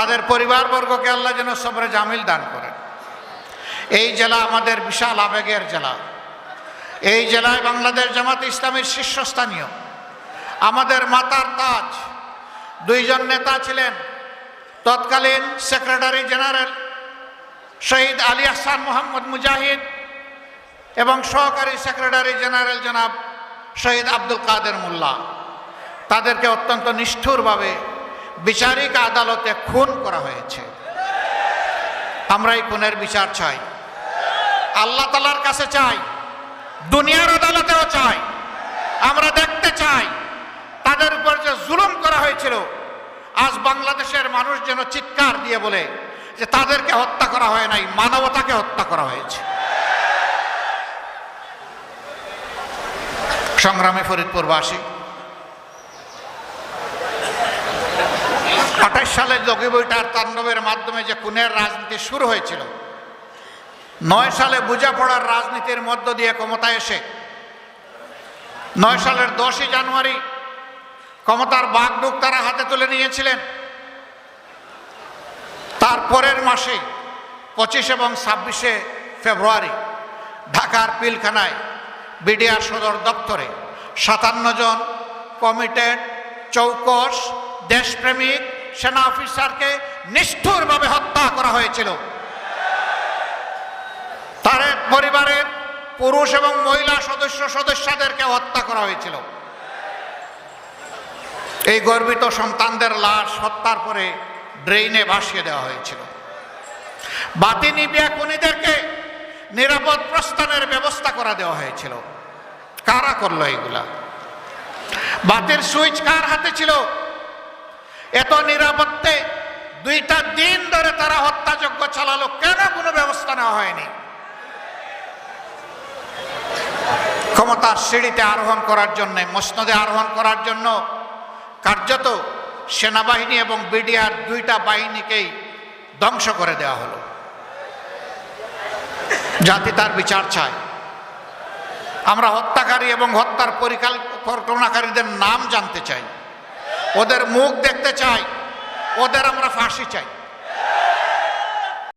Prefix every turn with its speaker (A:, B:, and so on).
A: তাদের পরিবারবর্গকে আল্লাহ যেন সবরে জামিল দান করেন। এই জেলা আমাদের বিশাল আবেগের জেলা। এই জেলায় বাংলাদেশ জামাত ইসলামীর শীর্ষস্থানীয় আমাদের মাতার তাজ দুইজন নেতা ছিলেন। তৎকালীন সেক্রেটারি জেনারেল শহীদ আলী আহসান মোহাম্মদ মুজাহিদ এবং সহকারী সেক্রেটারি জেনারেল জনাব শহীদ আব্দুল কাদের মোল্লা। তাদেরকে অত্যন্ত নিষ্ঠুরভাবে বিচারিক আদালতে খুন করা হয়েছে। আমরা এই খুনের বিচার চাই, আল্লাহ তাআলার কাছে চাই, দুনিয়ার আদালতেও চাই। আমরা দেখতে চাই তাদের উপর যে জুলুম করা হয়েছিল, আজ বাংলাদেশের মানুষ যেন চিৎকার দিয়ে বলে যে তাদেরকে হত্যা করা হয় নাই, মানবতাকে হত্যা করা হয়েছে। সংগ্রামী ফরিদপুরবাসী, ২৮ সালে জগিবইটার তাণ্ডবের মাধ্যমে যে খুনের রাজনীতি শুরু হয়েছিল, ৯ সালে বোঝাপড়ার রাজনীতির মধ্য দিয়ে ক্ষমতায় এসে ৯ সালের ১০ই জানুয়ারি ক্ষমতার বাগডোর তারা হাতে তুলে নিয়েছিলেন। তার পরের মাসে ২৫ এবং ২৬শে ফেব্রুয়ারি ঢাকার পিলখানায় বিডিআর সদর দপ্তরে ৫৭ জন কমিটেড চৌকস দেশপ্রেমিক সেনা অফিসারকে নিষ্ঠুরভাবে হত্যা করা হয়েছিল। তার পরিবারের পুরুষ এবং মহিলা সদস্যদেরকে হত্যা করা হয়েছিল। এই গর্বিত সন্তানদের লাশ হত্যার পরে ড্রেইনে ভাসিয়ে দেওয়া হয়েছিল। বাতি নিভিয়া খুনিদেরকে নিরাপদ প্রস্থানের ব্যবস্থা করা দেওয়া হয়েছিল। কারা করলো এগুলা? বাতির সুইচ কার হাতে ছিল? এত নিরাপত্তে 2টা দিন ধরে তারা হত্যাযজ্ঞ চালালো, কেন কোনো ব্যবস্থা নেওয়া হয়নি? ক্ষমতার সিঁড়িতে আরোহণ করার জন্য, মসনদে আরোহণ করার জন্য কার্যত সেনাবাহিনী এবং বিডিআর 2টা বাহিনীকেই ধ্বংস করে দেওয়া হলো। জাতি তার বিচার চায়। আমরা হত্যাকারী এবং হত্যার পরিকল্পনাকারীদের নাম জানতে চাই, ওদের মুখ দেখতে চাই, ওদের আমরা ফাঁসি চাই।